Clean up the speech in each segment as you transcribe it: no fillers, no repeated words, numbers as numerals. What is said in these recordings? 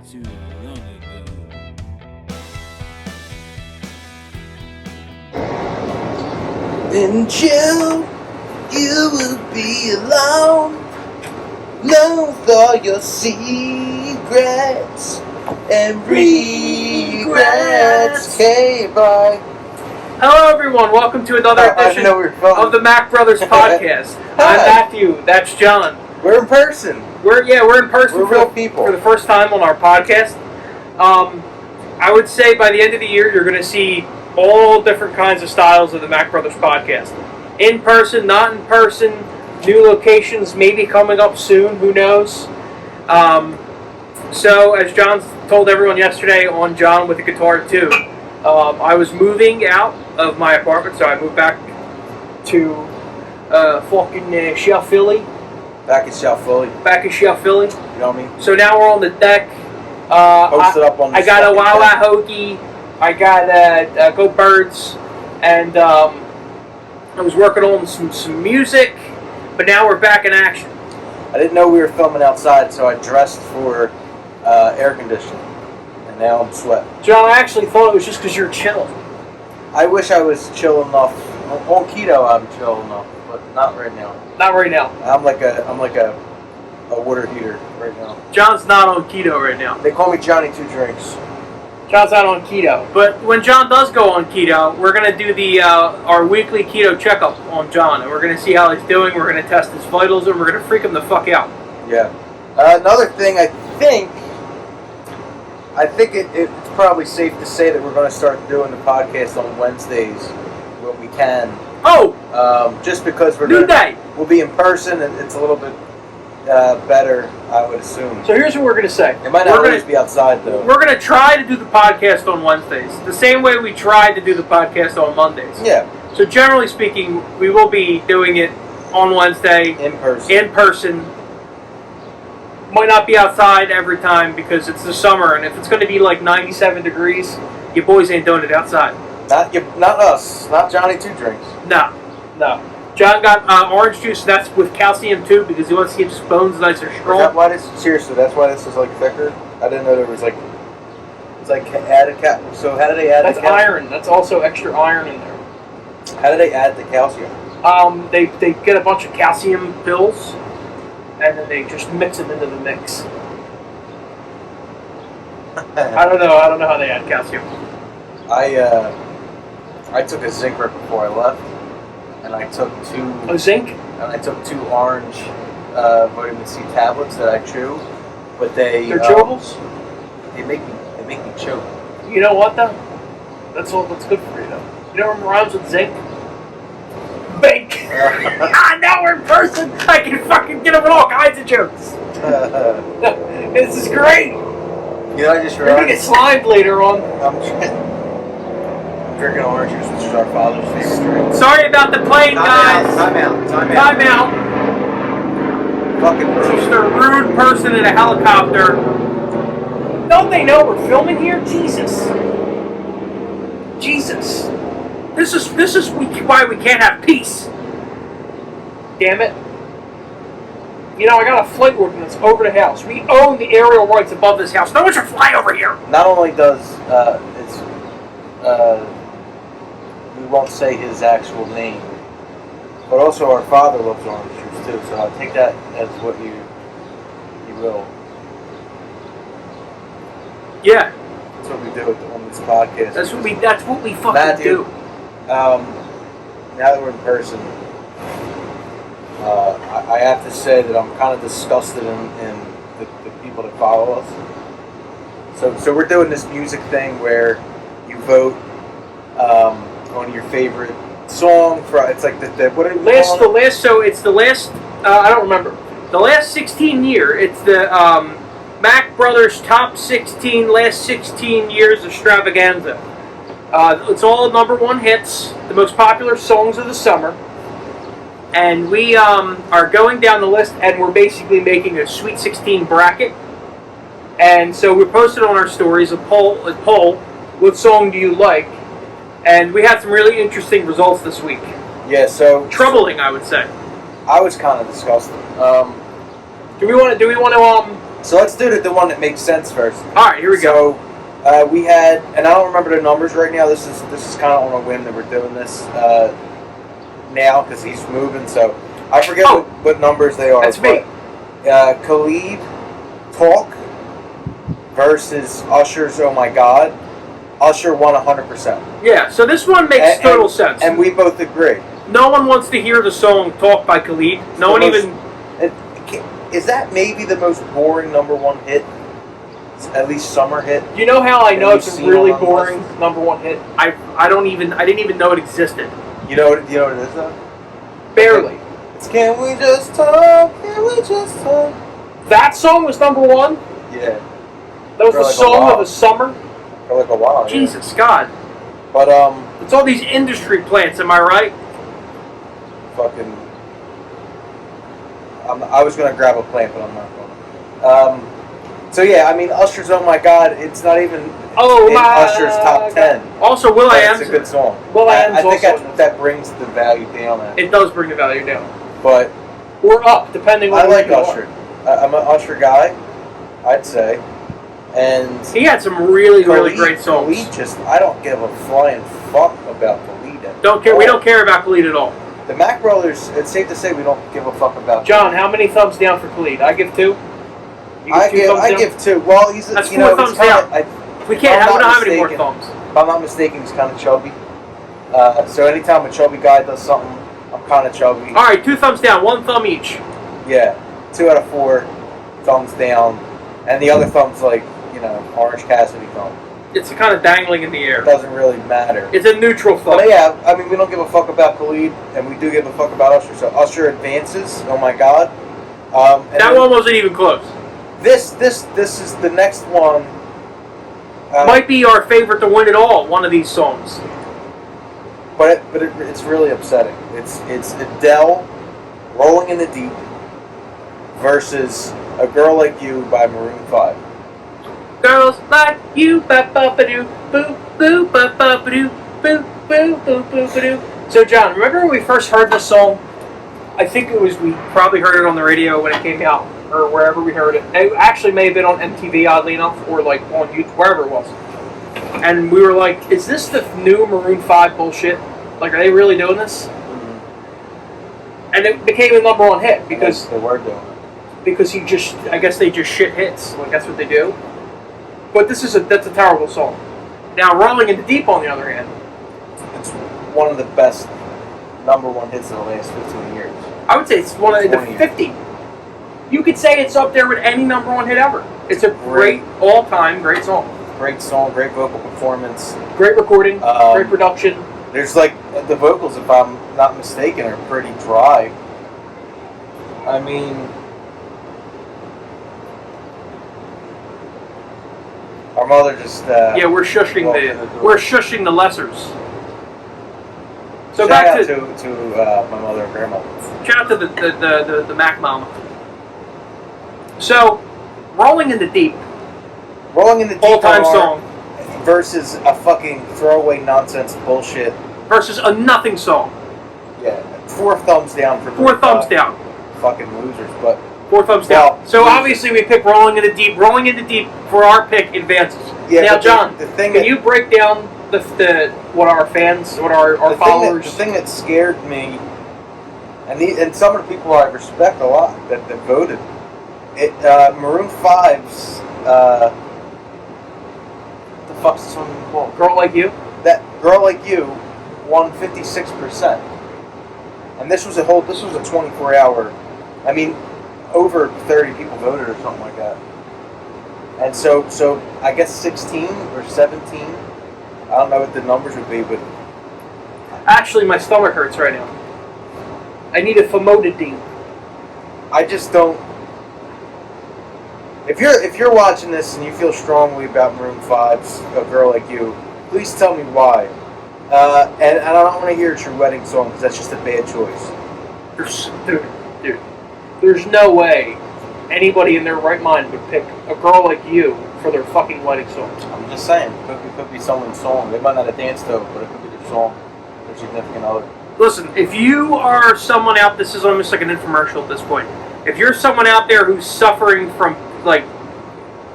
too long ago. In jail, you will be alone with all your secrets and regrets. Okay, bye. Hello, everyone. Welcome to another edition of the Mack Brothers podcast. I'm Matthew. That's John. We're in person. We're in person. We're real people for the first time on our podcast. I would say by the end of the year, you're going to see all different kinds of styles of the Mack Brothers podcast. In person, not in person, new locations maybe coming up soon. Who knows? So, as John told everyone yesterday on John with the Guitar too, I was moving out of my apartment, so I moved back to fucking South Philly. Back in South Philly. Back in South Philly. You know what I mean? So now we're on the deck. Posted up on the I got a Wawa Hoagie. I got Go Birds. And I was working on some music. But now we're back in action. I didn't know we were filming outside, so I dressed for air conditioning. And now I'm sweating. John, I actually thought it was just because you're chill. I wish I was chill enough. On keto, I'm chill enough, but not right now. Not right now. I'm like a water heater right now. John's not on keto right now. They call me Johnny Two Drinks. John's not on keto. But when John does go on keto, we're going to do the our weekly keto checkup on John. And we're going to see how he's doing. We're going to test his vitals, and we're going to freak him the fuck out. Yeah. Another thing, I think it's probably safe to say that we're going to start doing the podcast on Wednesdays when we can. Oh! Just because we'll be in person, and it's a little bit better, I would assume. So here's what we're going to say. It might not always be outside, though. We're going to try to do the podcast on Wednesdays, the same way we tried to do the podcast on Mondays. Yeah. So generally speaking, we will be doing it on Wednesday. In person. Might not be outside every time because it's the summer, and if it's going to be like 97 degrees, your boys ain't doing it outside. Not us. Not Johnny Two Drinks. No. John got orange juice. That's with calcium too, because he wants to keep his bones nice and strong. Is that why seriously, that's why this is like thicker? I didn't know there was like, it's like added so how do they add That's the calcium? iron. That's also extra iron in there. How do they add the calcium? They get a bunch of calcium pills, and then they just mix them into the mix. I don't know how they add calcium. I took a zinc right before I left, and I took zinc? And I took 2 orange vitamin C tablets that I chew, but they're chewables? They make me choke. You know what though? That's good for you though. You know what rhymes with zinc? Bank. Now we're in person. I can fucking get up with all kinds of jokes. This is great. You know, I just realized we're gonna get slimed later on. I'm drinking orange juice, which is our father's favorite drink. Sorry about the plane, guys. Time out. Fucking just a rude person in a helicopter. Don't they know we're filming here? Jesus. This is why we can't have peace. Damn it. You know, I got a flight ordinance over the house. We own the aerial rights above this house. No one should fly over here. Not only does we won't say his actual name, but also our father loves orange juice too. So I'll take that as what you will. Yeah. That's what we do on this podcast. That's what we fucking Matthew, do. Now that we're in person, I have to say that I'm kind of disgusted in the people that follow us. So we're doing this music thing where you vote on your favorite song for it's like what are you it's the last I don't remember the last 16 year. It's the Mack Brothers top 16 last 16 years extravaganza. It's all #1 hits, the most popular songs of the summer. And we are going down the list, and we're basically making a Sweet 16 bracket. And so we posted on our stories a poll, what song do you like? And we had some really interesting results this week. Yeah, so troubling, I would say. I was kind of disgusted. Do we want to So let's do the one that makes sense first. All right, here we go. So we had, and I don't remember the numbers right now. This is kind of on a whim that we're doing this now because he's moving. So I forget what numbers they are. That's me. Khalid Talk versus Usher's Oh My God. Usher won 100%. Yeah, so this one makes total sense. And we both agree. No one wants to hear the song Talk by Khalid. No one even... Is that maybe the most boring #1 hit? At least summer hit? You know how I know it's a really boring #1 hit? I didn't even know it existed. You know what it is though? Barely. It's Can We Just Talk? Can We Just Talk? That song was #1? Yeah. That was the song of the summer? For like a while, Jesus, God. But, it's all these industry plants, am I right? Fucking... I was going to grab a plant, but I'm not going to. So, yeah, I mean, Usher's Oh My God, it's not even in Usher's top 10. Also, Will.i.am. It's a good song. Will.i.am's I think that brings the value down. It does bring the value down. But... Or up, depending on I like Usher. I'm an Usher guy, I'd say. And he had some really great songs. Khalid I don't give a flying fuck about Khalid. Don't care. We don't care about Khalid at all. The Mack Brothers, it's safe to say we don't give a fuck about John, how many thumbs down for Khalid? I give 2. I give 2. Well, he's that's 4 thumbs down. We don't have any more thumbs. If I'm not mistaken, he's kind of chubby. So anytime a chubby guy does something, I'm kind of chubby. All right, 2 thumbs down, 1 thumb each. Yeah, 2 out of 4 thumbs down, and the other thumb's like, Orange Cassidy thumb. It's kind of dangling in the air. It doesn't really matter. It's a neutral thumb. But yeah, I mean, we don't give a fuck about Khalid, and we do give a fuck about Usher. So Usher advances. Oh my God. That one wasn't even close. This is the next one. Might be our favorite to win it all. One of these songs. But it's really upsetting. It's Adele, Rolling in the Deep, versus A Girl Like You by Maroon 5. Girls like you, ba ba ba doo, boo boo ba ba ba doo, boo boo boo boo ba doo. So John, remember when we first heard this song? I think we probably heard it on the radio when it came out, or wherever we heard it. It actually may have been on MTV, oddly enough, or like on YouTube, wherever it was. And we were like, "Is this the new Maroon 5 bullshit? Like, are they really doing this?" Mm-hmm. And it became a #1 hit because they were doing it. Because I guess they just shit hits. Like that's what they do. But that's a terrible song. Now, Rolling in the Deep, on the other hand, it's one of the best #1 hits of the last 15 years. I would say it's one of the 50. You could say it's up there with any #1 hit ever. It's a great all-time great song. Great song, great vocal performance, great recording, great production. There's like the vocals, if I'm not mistaken, are pretty dry. I mean. Our mother just yeah, we're shushing the lessers. So shout back out to my mother and grandmother. Shout out to the Mac mama. So, Rolling in the Deep. Rolling in the Deep all-time song versus a fucking throwaway nonsense bullshit versus a nothing song. Yeah, 4 thumbs down for 4 thumbs down. Fucking losers, but 4 thumbs down. So obviously we pick Rolling in the Deep. Rolling in the Deep for our pick advances. Yeah, now, John, the thing can you break down what our fans, what our followers? The thing that scared me, and some of the people I respect a lot that voted, Maroon 5's what the fuck's the song called? Girl Like You. That Girl Like You won 56%, and this was a 24-hour. I mean, over 30 people voted or something like that. And so I guess 16 or 17. I don't know what the numbers would be, but actually, my stomach hurts right now. I need a famotidine. I just don't. If you're watching this and you feel strongly about Maroon 5's A Girl Like You, please tell me why. And I don't want to hear it's your wedding song because that's just a bad choice. Dude. There's no way anybody in their right mind would pick A Girl Like You for their fucking wedding song. I'm just saying, it could be someone's song. They might not have danced to it, but it could be their song, their significant other. Listen, if you are someone out, this is almost like an infomercial at this point. If you're someone out there who's suffering from like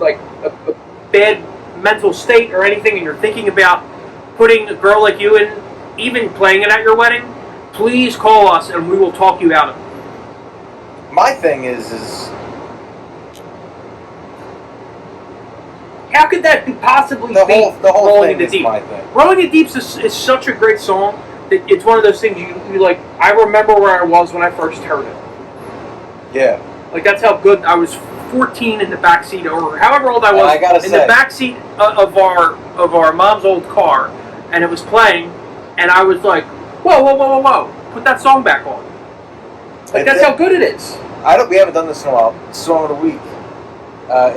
like a bad mental state or anything, and you're thinking about putting a girl like you in, even playing it at your wedding, please call us and we will talk you out of it. My thing is how could that be possibly the be whole Rolling in thing the Deep? my thing. Rolling in the Deep is such a great song that it's one of those things you like. I remember where I was when I first heard it. Yeah. Like, that's how good I was. 14 in the backseat, or however old I was, I gotta in say, the backseat of our mom's old car, and it was playing, and I was like, whoa, put that song back on. Like, that's how good it is. We haven't done this in a while. Song of the week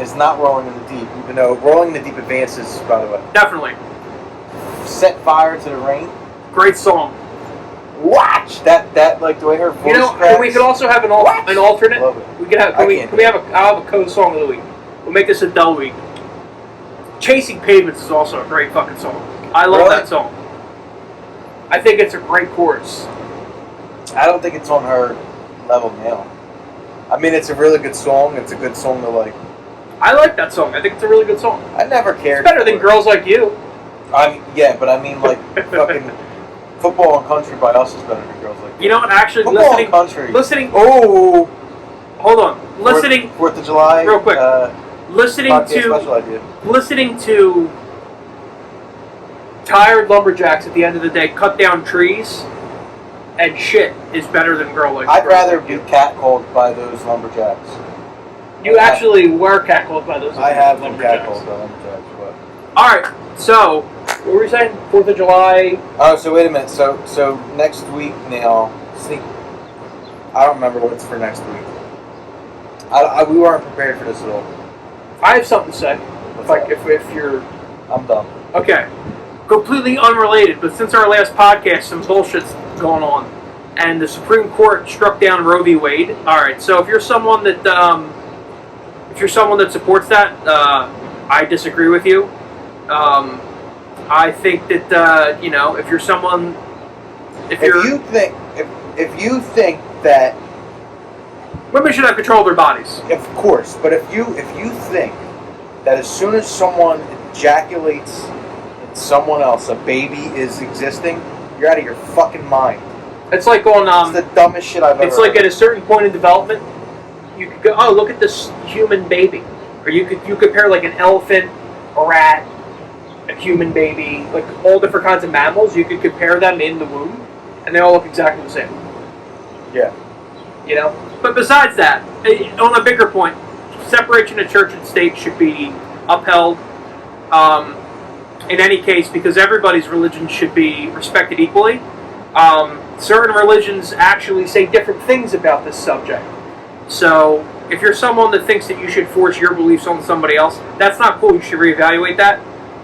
is not Rolling in the Deep, even though Rolling in the Deep advances, by the way. Definitely. Set Fire to the Rain. Great song. Watch that like the way her voice cracks. We could also have an alternate. Love it. We could have. I'll have a co-song of the week. We'll make this Adele week. Chasing Pavements is also a great fucking song. I love that song. I think it's a great chorus. I don't think it's on her level now. I mean, it's a really good song. It's a good song to like. I like that song. I think it's a really good song. I never cared. It's better than Girls Like You. But I mean, like fucking. Football and Country by Us is better than Girls Like You. You know what? Actually, Football and Country. Listening. Oh, hold on. Listening. 4th of July. Real quick. Listening to tired lumberjacks at the end of the day cut down trees and shit is better than Girl Like You. I'd rather be catcalled by those lumberjacks. You actually were catcalled by those. I have been catcalled by lumberjacks, but. All right. So, what were we saying? 4th of July. Oh, so wait a minute. So next week now. I don't remember what's for next week. We weren't prepared for this at all. I have something to say. If you're. I'm done. Okay. Completely unrelated, but since our last podcast, some bullshit's going on, and the Supreme Court struck down Roe v. Wade. All right. So if you're someone that supports that, I disagree with you. I think that if you're someone, if you think that women should have control of their bodies, of course, but if you think that as soon as someone ejaculates in someone else, a baby is existing, you're out of your fucking mind. It's like on it's the dumbest shit I've ever It's like heard. at a certain point in development, you could go, oh, look at this human baby, or you compare like an elephant, a rat, a human baby, like all different kinds of mammals. You could compare them in the womb, and they all look exactly the same. Yeah. You know? But besides that, on a bigger point, separation of church and state should be upheld in any case, because everybody's religion should be respected equally. Certain religions actually say different things about this subject. So, if you're someone that thinks that you should force your beliefs on somebody else, that's not cool. You should reevaluate that.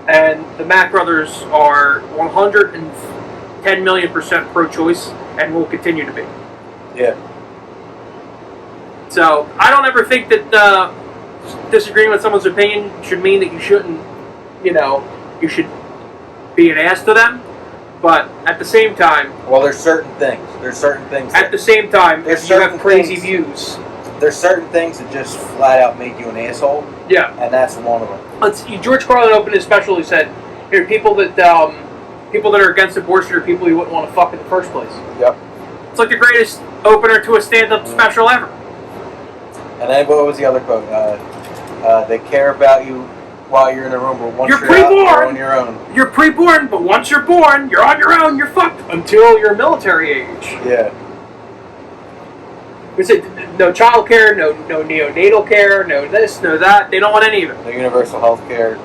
And the Mack Brothers are 110 million% pro-choice and will continue to be. Yeah. So, I don't ever think that disagreeing with someone's opinion should mean that you shouldn't, you should be an ass to them. But at the same time... Well, there's certain things. At the same time, if you have crazy views... There's certain things that just flat out make you an asshole. Yeah. And that's one of them. George Carlin opened his special. He said, people that are against abortion are people you wouldn't want to fuck in the first place. Yep. It's like the greatest opener to a stand-up special ever. And then what was the other quote? They care about you while you're in a room, but once you're pre-born, out, you're on your own. You're pre-born, but once you're born, you're on your own. You're fucked until you're military age. Yeah. We said no child care, no neonatal care, no this, no that. They don't want any of it. No universal health care.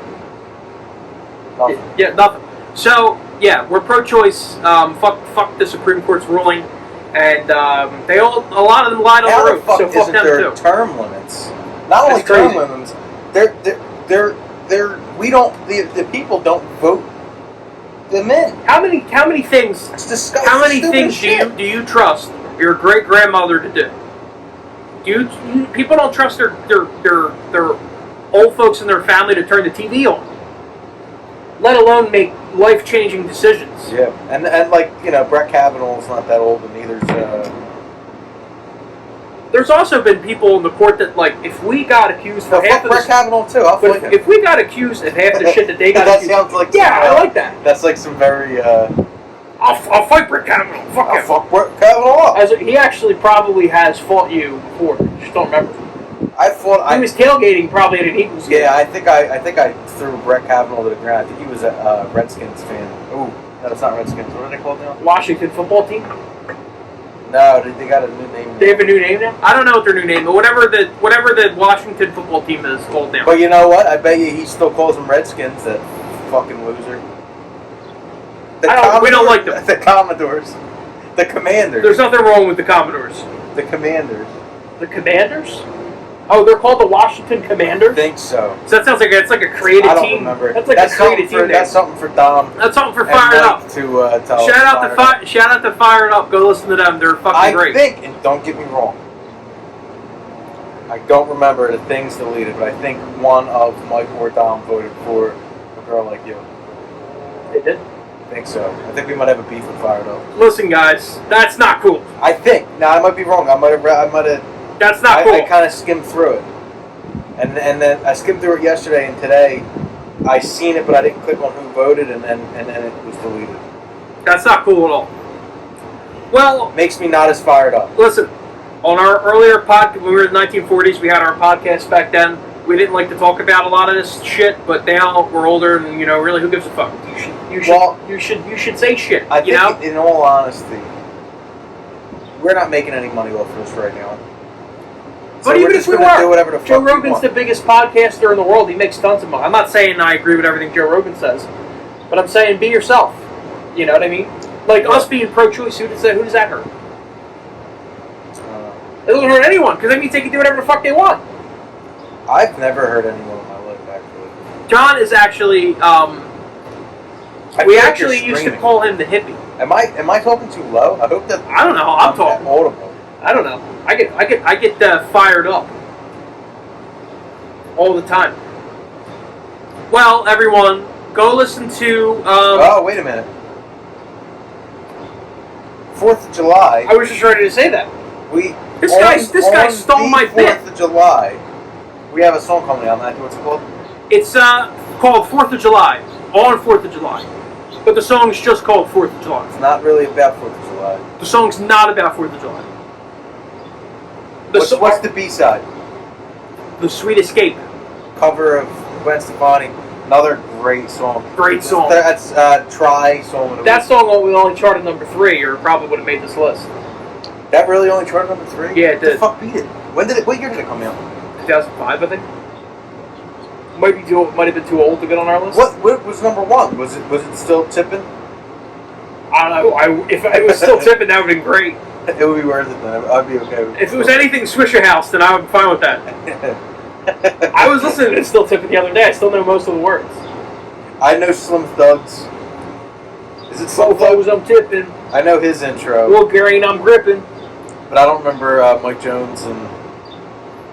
Nothing. Yeah, nothing. So yeah, we're pro-choice. Fuck the Supreme Court's ruling, and a lot of them lied on the roof. So fuck them there too. Term limits. Not only term limits. The people don't vote them in. How many things? It's disgusting. How many things do you trust your great grandmother to do? People don't trust their old folks in their family to turn the TV on, let alone make life-changing decisions. Yeah, and like Brett Kavanaugh's not that old, and neither's There's also been people in the court that, like, if we got accused for half of Brett Kavanaugh too. I'll but fight him. if we got accused of half the shit that they got That accused sounds like yeah, some, I like that. That's like some very. I'll fight Brett Kavanaugh. Fuck him. Fuck Brett Kavanaugh. He actually probably has fought you before. Just don't remember. He was tailgating probably at an Eagles game. Yeah, I think I threw Brett Kavanaugh to the ground. I think he was a Redskins fan. Ooh, no, it's not Redskins. What are they called now? Washington football team. No, they got a new name. They have a new name now. I don't know what their new name, but whatever the Washington football team is called now. But you know what? I bet you he still calls them Redskins. That fucking loser. We don't like them. The Commodores. The Commanders. There's nothing wrong with the Commodores. The Commanders. The Commanders? Oh, they're called the Washington Commanders? I think so. So that sounds like it's like a creative team. I don't remember. That's like a creative team. That's something for Dom. That's something for Fire It Up. To tell Shout out to Fire It Up. Go listen to them. They're fucking great. I think, and don't get me wrong, I don't remember the things deleted, but I think one of Mike or Dom voted for A Girl Like You. They did? I think so. I think we might have a beef with Fire It Up. Listen, guys, that's not cool. I think. Now, I might be wrong. I might have. That's not cool. I kind of skimmed through it. And then I skimmed through it yesterday, and today I seen it, but I didn't click on who voted, and then it was deleted. That's not cool at all. Well, makes me not as fired up. Listen, on our earlier podcast, when we were in the 1940s, we had our podcast back then. We didn't like to talk about a lot of this shit, but now we're older, and really, who gives a fuck? You should say shit. I think, in all honesty, we're not making any money off of this right now. So but even if we were, do whatever the fuck Joe Rogan's the biggest podcaster in the world. He makes tons of money. I'm not saying I agree with everything Joe Rogan says, but I'm saying be yourself. You know what I mean? Like us being pro-choice, who does that hurt? It doesn't hurt anyone, because that means they can do whatever the fuck they want. I've never heard anyone in my life, actually. John is actually, we actually used to call him the hippie. Am I talking too low? I hope that. I don't know. I'm talking audible. I don't know. I get fired up all the time. Well, everyone, go listen to. Oh, wait a minute. 4th of July. I was just ready to say that. This guy stole my bit. 4th of July. We have a song coming out. What's it called? It's called 4th of July. On 4th of July. But the song's just called 4th of July. It's not really about 4th of July. The song's not about 4th of July. What's the B-side? The Sweet Escape. Cover of Gwen Stefani. Another great song. Great song. That's Try song. That song only charted number 3, or probably would have made this list. That really only charted number 3? Yeah, it did. The fuck beat it? What year did it come out? 2005, I think. Might have been too old to get on our list. What was number 1? Was it still tipping? I don't know. If it was still tipping, that would have been great. It would be worth it then. I'd be okay with it. If it was anything Swisher House, then I would be fine with that. I was listening to it still tipping the other day. I still know most of the words. I know Slim Thug's. Is it Slim Thug's? I'm tipping. I know his intro. Well, Green, I'm gripping. But I don't remember Mike Jones and...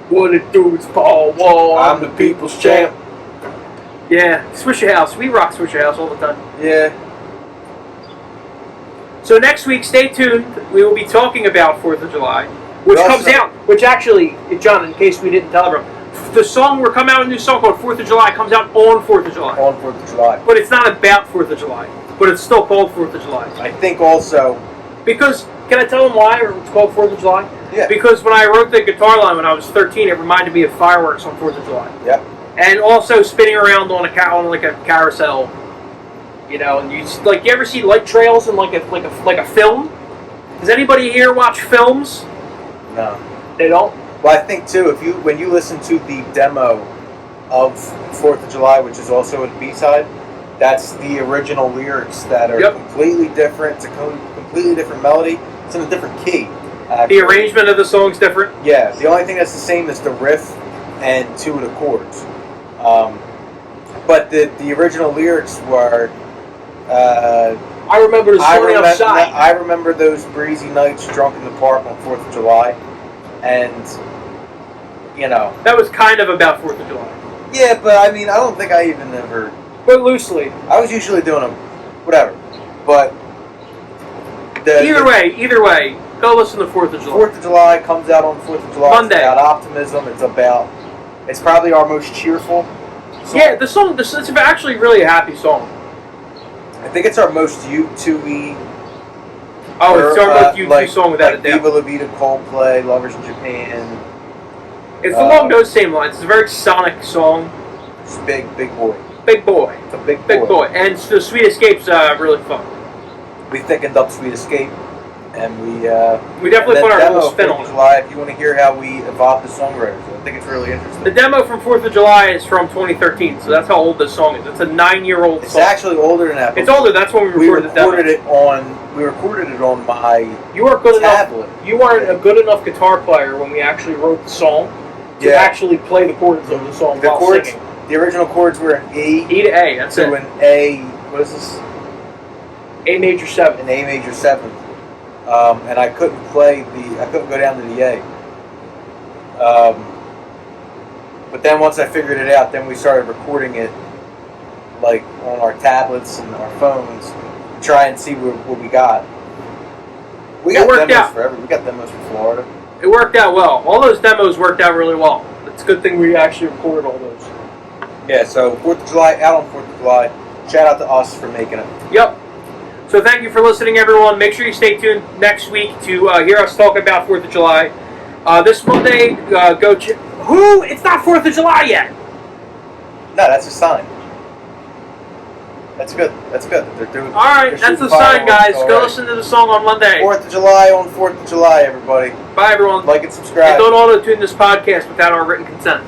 What it do, it's Paul Wall. I'm the people's champ. Yeah, Swisher House. We rock Swisher House all the time. Yeah. So next week, stay tuned. We will be talking about 4th of July, which comes out. Which actually, John, in case we didn't tell everyone, the song we're coming out with a new song called 4th of July comes out on 4th of July. On 4th of July. But it's not about 4th of July. But it's still called 4th of July. I think also... Because, can I tell them why it's called 4th of July? Yeah. Because when I wrote the guitar line when I was 13, it reminded me of fireworks on 4th of July. Yeah. And also spinning around on a carousel, and you ever see light trails in like a film? Does anybody here watch films? No. They don't? Well, I think too, when you listen to the demo of 4th of July, which is also a B-side, that's the original lyrics that are completely different. It's a completely different melody. It's in a different key. The arrangement of the song's different? Yeah. The only thing that's the same is the riff and 2 of the chords. But the original lyrics were... I remember the sun outside. I remember those breezy nights drunk in the park on 4th of July. And, That was kind of about 4th of July. Yeah, but I mean, I don't think I even ever... But loosely. I was usually doing them, whatever. But... Either way, Go listen to 4th of July. 4th of July comes out on 4th of July. Monday. It's about optimism. It's probably our most cheerful song. Yeah, it's actually really a happy song. I think it's our most U2-y. Oh, it's our most U2 song without a doubt. Viva La Vida, Coldplay, Lovers in Japan. It's along those same lines. It's a very sonic song. It's big boy. Big boy. It's a big boy. And the Sweet Escape's really fun. We thickened up Sweet Escape, and we definitely put our little spin on it. July, if you want to hear how we evolved the songwriters, I think it's really interesting. The demo from 4th of July is from 2013, so that's how old this song is. It's a 9-year-old song. It's actually older than that. It's older. That's when we recorded the demo. We recorded it on my tablet. You weren't a good enough guitar player when we actually wrote the song to actually play the chords of the song while singing. The original chords were an E. E to A. That's it. To an A. What is this? A major 7. An A major 7. And I couldn't go down to the A. But then once I figured it out, then we started recording it like on our tablets and our phones to try and see what we got. We got demos forever. We got demos from Florida. It worked out well. All those demos worked out really well. It's a good thing we actually recorded all those. Yeah, so 4th of July, out on 4th of July. Shout out to us for making it. Yep. So thank you for listening, everyone. Make sure you stay tuned next week to hear us talk about 4th of July. This Monday, It's not 4th of July yet. No, that's a sign. That's good. They're doing. All right, that's the sign, guys. Go listen to the song on Monday. 4th of July on 4th of July, everybody. Bye, everyone. Like and subscribe. And don't auto-tune this podcast without our written consent.